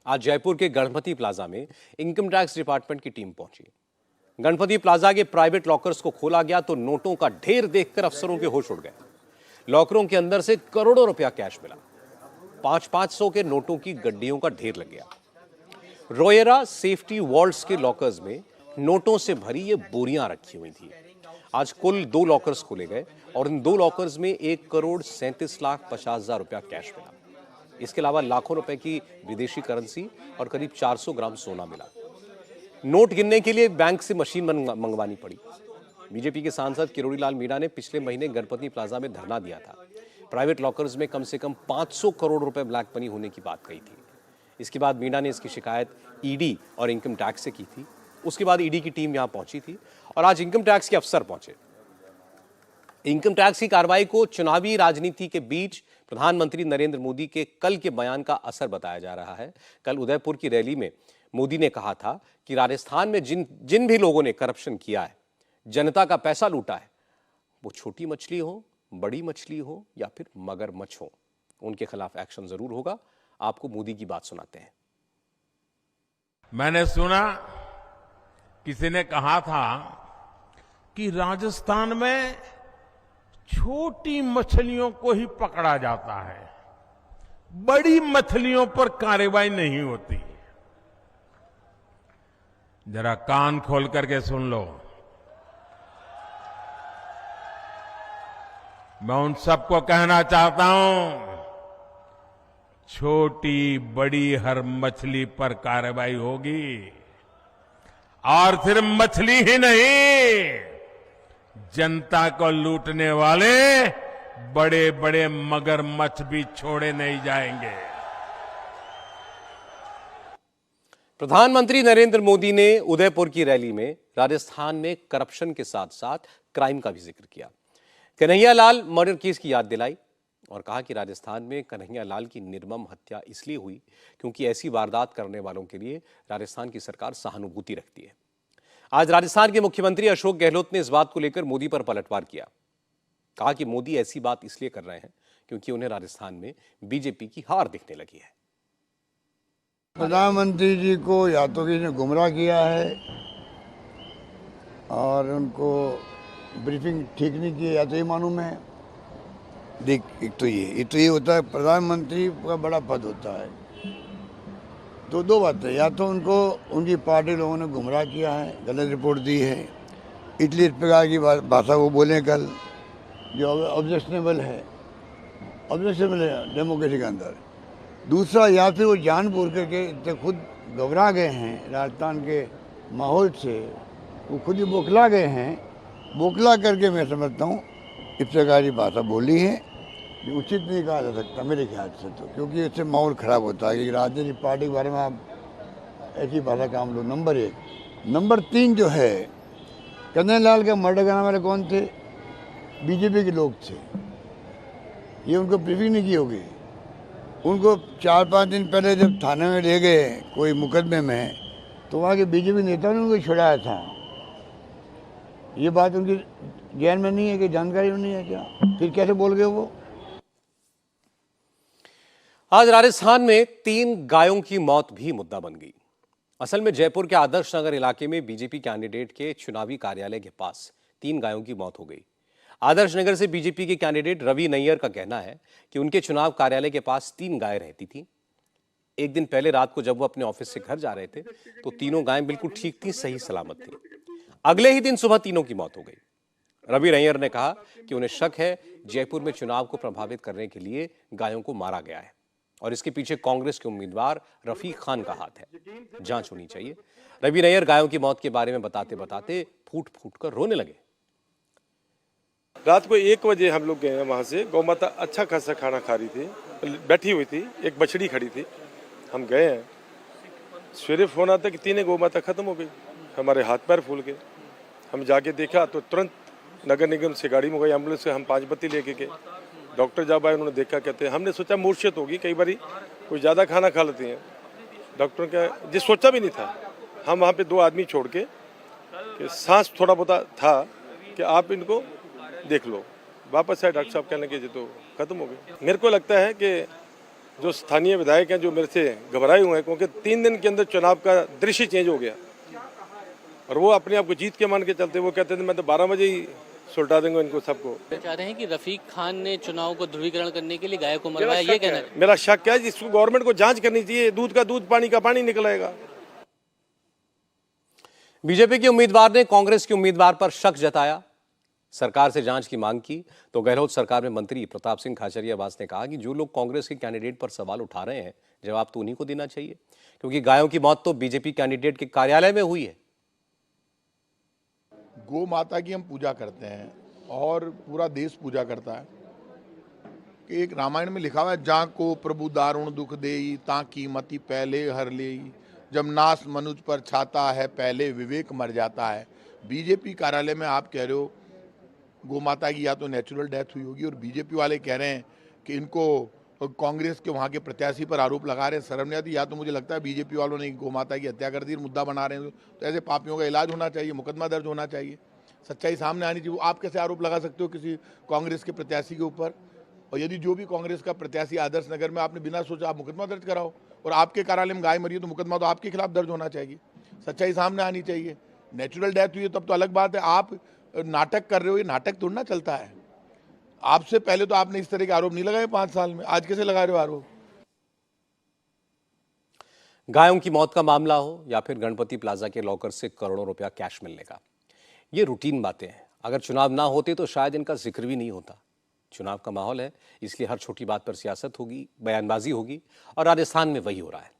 आज जयपुर के गणपति प्लाजा में इनकम टैक्स डिपार्टमेंट की टीम पहुंची। गणपति प्लाजा के प्राइवेट लॉकर्स को खोला गया तो नोटों का ढेर देखकर अफसरों के होश उड़ गए। लॉकरों के अंदर से करोड़ों रुपया कैश मिला। 500 के नोटों की गड्डियों का ढेर लग गया। रोयरा सेफ्टी वॉल्ट्स के लॉकर्स में नोटों से भरी ये बोरियां रखी हुई थी। आज कुल 2 लॉकर्स खोले गए और इन 2 लॉकर्स में 1,37,50,000 रुपया कैश मिला। इसके अलावा लाखों रुपए की विदेशी करेंसी और करीब 400 ग्राम सोना मिला। नोट गिनने के लिए बैंक से मशीन मंगवानी पड़ी। बीजेपी के सांसद किरोड़ी लाल मीणा ने पिछले महीने गणपति प्लाजा में धरना दिया था। प्राइवेट लॉकर्स में कम से कम 500 करोड़ रुपए ब्लैक मनी होने की बात कही थी। इसके बाद मीणा ने इसकी शिकायत ईडी और इनकम टैक्स से की थी। उसके बाद ईडी की टीम यहां पहुंची थी और आज इनकम टैक्स के अफसर पहुंचे। इनकम टैक्स की कार्रवाई को चुनावी राजनीति के बीच प्रधानमंत्री नरेंद्र मोदी के कल के बयान का असर बताया जा रहा है। कल उदयपुर की रैली में मोदी ने कहा था कि राजस्थान में जिन भी लोगों ने करप्शन किया है, जनता का पैसा लूटा है, वो छोटी मछली हो, बड़ी मछली हो या फिर मगरमच्छ हो, उनके खिलाफ एक्शन जरूर होगा। आपको मोदी की बात सुनाते हैं। मैंने सुना किसी ने कहा था कि राजस्थान में छोटी मछलियों को ही पकड़ा जाता है, बड़ी मछलियों पर कार्रवाई नहीं होती। जरा कान खोल करके सुन लो। मैं उन सबको कहना चाहता हूं, छोटी बड़ी हर मछली पर कार्रवाई होगी और सिर्फ मछली ही नहीं, जनता को लूटने वाले बड़े बड़े मगरमच्छ भी छोड़े नहीं जाएंगे। प्रधानमंत्री नरेंद्र मोदी ने उदयपुर की रैली में राजस्थान में करप्शन के साथ साथ क्राइम का भी जिक्र किया। कन्हैया लाल मर्डर केस की याद दिलाई और कहा कि राजस्थान में कन्हैया लाल की निर्मम हत्या इसलिए हुई क्योंकि ऐसी वारदात करने वालों के लिए राजस्थान की सरकार सहानुभूति रखती है। आज राजस्थान के मुख्यमंत्री अशोक गहलोत ने इस बात को लेकर मोदी पर पलटवार किया। कहा कि मोदी ऐसी बात इसलिए कर रहे हैं क्योंकि उन्हें राजस्थान में बीजेपी की हार दिखने लगी है। प्रधानमंत्री जी को या तो किसी ने गुमराह किया है और उनको ब्रीफिंग ठीक नहीं की, या तो ये मालूम है। देख, एक तो ये होता है, प्रधानमंत्री का बड़ा पद होता है तो 2 बातें, या तो उनको उनकी पार्टी लोगों ने गुमराह किया है, गलत रिपोर्ट दी है, इसलिए इस प्रकार की भाषा वो बोलें कल जो ऑब्जेक्शनेबल है डेमोक्रेसी के अंदर। दूसरा, या फिर वो जानबूझ करके इतने खुद घबरा गए हैं राजस्थान के माहौल से, वो खुद ही बौखला गए हैं। बौखला करके मैं समझता हूँ इस प्रकार की भाषा बोली है, ये उचित नहीं कहा जा सकता मेरे ख्याल से, तो क्योंकि इससे माहौल खराब होता है कि राजनीतिक पार्टी के बारे में आप ऐसी भाषा काम लो। नंबर 1। नंबर 3 जो है, कन्हैया लाल का मर्डर करने वाले कौन थे? बीजेपी के लोग थे। ये उनको ब्रीफिंग नहीं की होगी। उनको 4-5 दिन पहले जब थाने में ले गए कोई मुकदमे में, तो वहाँ के बीजेपी नेता ने उनको छुड़ाया था। ये बात उनकी ज्ञान में नहीं है कि जानकारी में नहीं है क्या? फिर कैसे बोल गए वो? आज राजस्थान में 3 गायों की मौत भी मुद्दा बन गई। असल में जयपुर के आदर्श नगर इलाके में बीजेपी कैंडिडेट के चुनावी कार्यालय के पास 3 गायों की मौत हो गई। आदर्श नगर से बीजेपी के कैंडिडेट रवि नैयर का कहना है कि उनके चुनाव कार्यालय के पास 3 गाय रहती थी। एक दिन पहले रात को जब वो अपने ऑफिस से घर जा रहे थे तो तीनों गायें बिल्कुल ठीक थी, सही सलामत थी। अगले ही दिन सुबह तीनों की मौत हो गई। रवि नैयर ने कहा कि उन्हें शक है जयपुर में चुनाव को प्रभावित करने के लिए गायों को मारा गया है और इसके पीछे कांग्रेस के उम्मीदवार रफीक खान का हाथ है। जांच होनी चाहिए। रवि नैयर गायों की मौत के बारे में बताते बताते फूट फूट कर रोने लगे। रात को 1 बजे हम लोग गए हैं वहाँ से। गौ माता अच्छा खासा खाना खा रही थी, बैठी हुई थी, एक बछड़ी खड़ी थी। हम गए हैं, सवेरे फोन आता कि 3 गौ माता खत्म हो गई। हमारे हाथ पैर फूल गए। हम जाके देखा तो तुरंत नगर निगम से गाड़ी में गई, एम्बुलेंस से हम 5 बत्ती लेके गए। डॉक्टर जब आए उन्होंने देखा, कहते हैं हमने सोचा मूर्छित होगी, कई बार कोई ज़्यादा खाना खा लेती हैं। डॉक्टर का जिस सोचा भी नहीं था। हम वहाँ पे 2 आदमी छोड़ के सांस थोड़ा बहुत था कि आप इनको देख लो। वापस आए, डॉक्टर साहब कहने लगे जी तो खत्म हो गई। मेरे को लगता है कि जो स्थानीय विधायक हैं जो मेरे से घबराए हुए हैं, क्योंकि 3 दिन के अंदर चुनाव का दृश्य चेंज हो गया और वो अपने आप को जीत के मान के चलते। वो कहते थे मैं तो 12 बजे ही सुलटा देंगे इनको सबको। चाह रहे हैं कि रफीक खान ने चुनाव को ध्रुवीकरण करने के लिए गाय को मरवाया, ये कहना है। मेरा शक है जिसको गवर्नमेंट को जांच करनी चाहिए। दूध का दूध, पानी का पानी निकलेगा। बीजेपी के उम्मीदवार ने कांग्रेस के उम्मीदवार पर शक जताया, सरकार से जांच की मांग की। तो गहलोत सरकार में मंत्री प्रताप सिंह खाचरियावास ने कहा कि जो लोग कांग्रेस के कैंडिडेट पर सवाल उठा रहे हैं, जवाब तो उन्हीं को देना चाहिए, क्योंकि गायों की मौत तो बीजेपी कैंडिडेट के कार्यालय में हुई है। गौ माता की हम पूजा करते हैं और पूरा देश पूजा करता है कि एक रामायण में लिखा हुआ है, जा को प्रभु दारुण दुख देई ताकि मति पहले हर लेई, जब नाश मनुज पर छाता है पहले विवेक मर जाता है। बीजेपी कार्यालय में आप कह रहे हो गौ माता की या तो नेचुरल डेथ हुई होगी और बीजेपी वाले कह रहे हैं कि इनको कांग्रेस के वहाँ के प्रत्याशी पर आरोप लगा रहे हैं। शर्म नहीं आती? या तो मुझे लगता है बीजेपी वालों ने गौ माता की हत्या कर दी, मुद्दा बना रहे हैं। तो ऐसे पापियों का इलाज होना चाहिए, मुकदमा दर्ज होना चाहिए, सच्चाई सामने आनी चाहिए। आप कैसे आरोप लगा सकते हो किसी कांग्रेस के प्रत्याशी के ऊपर? और यदि जो भी कांग्रेस का प्रत्याशी आदर्श नगर में आपने बिना सोचा आप मुकदमा दर्ज कराओ और आपके कार्यालय में गाय मरी है तो मुकदमा तो आपके खिलाफ दर्ज होना चाहिए, सच्चाई सामने आनी चाहिए। नेचुरल डेथ हुई है तब तो अलग बात है, आप नाटक कर रहे हो, ये नाटक थोड़ा चलता है। आपसे पहले तो आपने इस तरह के आरोप नहीं लगाए 5 साल में, आज कैसे लगा रहे हो आरोप? गायों की मौत का मामला हो या फिर गणपति प्लाजा के लॉकर से करोड़ों रुपया कैश मिलने का, ये रूटीन बातें हैं। अगर चुनाव ना होते तो शायद इनका जिक्र भी नहीं होता। चुनाव का माहौल है, इसलिए हर छोटी बात पर सियासत होगी, बयानबाजी होगी, और राजस्थान में वही हो रहा है।